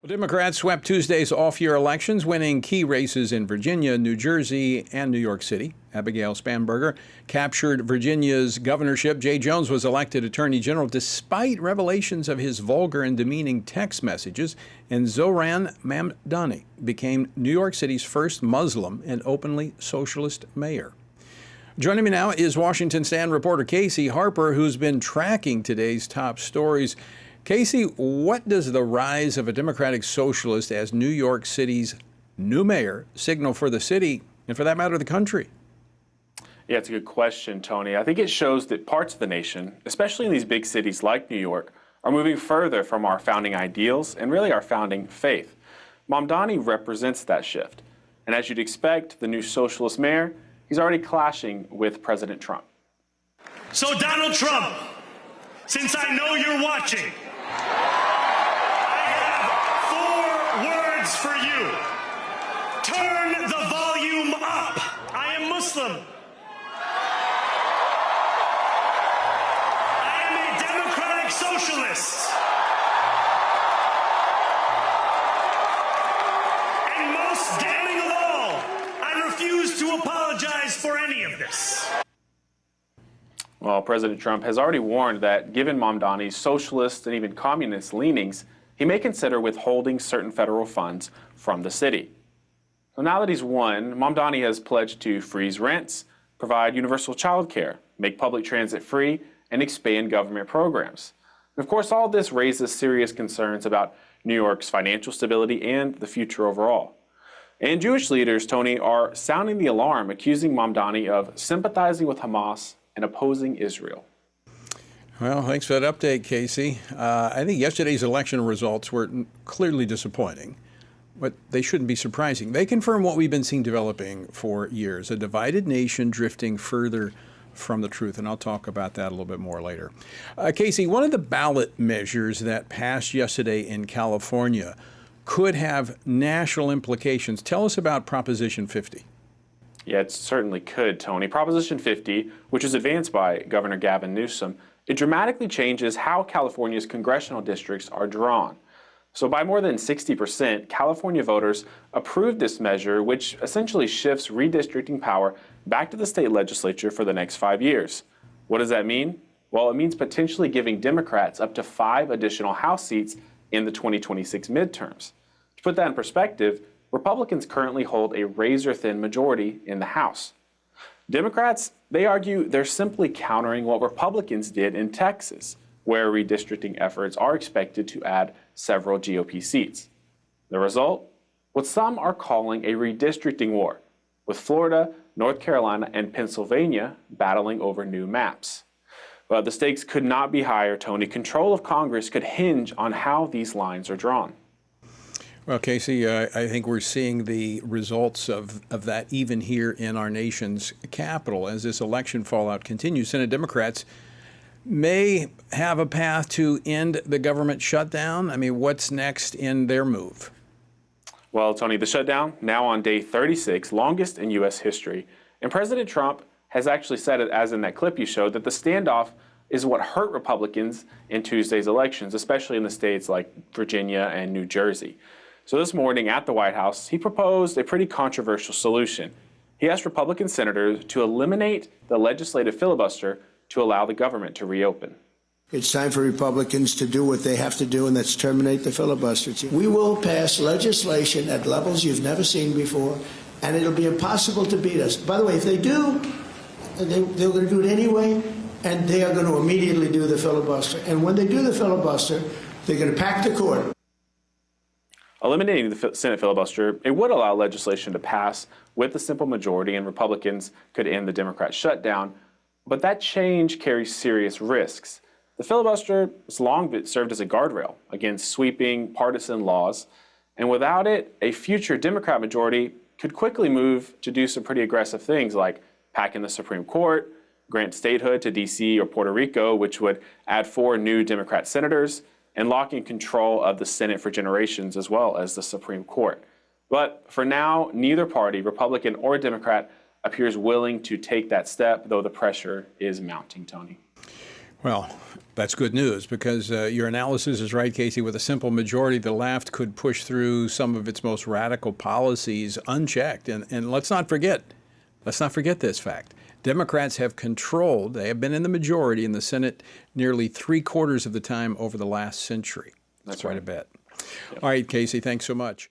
Democrats swept Tuesday's off-year elections, winning key races in Virginia, New Jersey, and New York City. Abigail Spanberger captured Virginia's governorship. Jay Jones was elected attorney general despite revelations of his vulgar and demeaning text messages. And Zohran Mamdani became New York City's first Muslim and openly socialist mayor. Joining me now is Washington Stand reporter Casey Harper, who's been tracking today's top stories. Casey, what does the rise of a Democratic socialist as New York City's new mayor signal for the city and, for that matter, the country? Yeah, it's a good question, Tony. I think it shows that parts of the nation, especially in these big cities like New York, are moving further from our founding ideals and really our founding faith. Mamdani represents that shift. And as you'd expect, the new socialist mayor, he's already clashing with President Trump. So Donald Trump, since I know you're watching, I have 4 words for you. Turn the volume up. I am Muslim. I am a democratic socialist. And most damning of all, I refuse to apologize for any of this. Well, President Trump has already warned that given Mamdani's socialist and even communist leanings, he may consider withholding certain federal funds from the city. So now that he's won, Mamdani has pledged to freeze rents, provide universal child care, make public transit free, and expand government programs. And of course, all this raises serious concerns about New York's financial stability and the future overall. And Jewish leaders, Tony, are sounding the alarm, accusing Mamdani of sympathizing with Hamas and opposing Israel. Well, thanks for that update, Casey. I think yesterday's election results were clearly disappointing, but they shouldn't be surprising. They confirm what we've been seeing developing for years, a divided nation drifting further from the truth, and I'll talk about that a little bit more later. Casey, one of the ballot measures that passed yesterday in California could have national implications. Tell us about Proposition 50. Yeah, it certainly could, Tony. Proposition 50, which was advanced by Governor Gavin Newsom, it dramatically changes how California's congressional districts are drawn. So by more than 60%, California voters approved this measure, which essentially shifts redistricting power back to the state legislature for the next 5 years. What does that mean? Well, it means potentially giving Democrats up to 5 additional House seats in the 2026 midterms. To put that in perspective, Republicans currently hold a razor-thin majority in the House. Democrats, they argue they're simply countering what Republicans did in Texas, where redistricting efforts are expected to add several GOP seats. The result? What some are calling a redistricting war, with Florida, North Carolina, and Pennsylvania battling over new maps. But the stakes could not be higher, Tony. Control of Congress could hinge on how these lines are drawn. Well, Casey, I think we're seeing the results of that even here in our nation's capital as this election fallout continues. Senate Democrats may have a path to end the government shutdown. I mean, what's next in their move? Well, Tony, the shutdown now on day 36, longest in U.S. history. And President Trump has actually said it, as in that clip you showed, that the standoff is what hurt Republicans in Tuesday's elections, especially in the states like Virginia and New Jersey. So this morning at the White House, he proposed a pretty controversial solution. He asked Republican senators to eliminate the legislative filibuster to allow the government to reopen. It's time for Republicans to do what they have to do, and that's terminate the filibuster. We will pass legislation at levels you've never seen before, and it'll be impossible to beat us. By the way, if they do, they're going to do it anyway, and they are going to immediately do the filibuster. And when they do the filibuster, they're going to pack the court. Eliminating the Senate filibuster, it would allow legislation to pass with a simple majority, and Republicans could end the Democrat shutdown. But that change carries serious risks. The filibuster has long served as a guardrail against sweeping partisan laws, and without it, a future Democrat majority could quickly move to do some pretty aggressive things like packing the Supreme Court, grant statehood to D.C. or Puerto Rico, which would add 4 new Democrat senators, and locking control of the Senate for generations as well as the Supreme Court. But for now, neither party, Republican or Democrat, appears willing to take that step, though the pressure is mounting, Tony. Well, that's good news because your analysis is right, Casey. With a simple majority, the left could push through some of its most radical policies unchecked. And let's not forget this fact. Democrats have controlled, they have been in the majority in the Senate nearly 3/4 of the time over the last century. That's quite right. a bit. Yep. All right, Casey, thanks so much.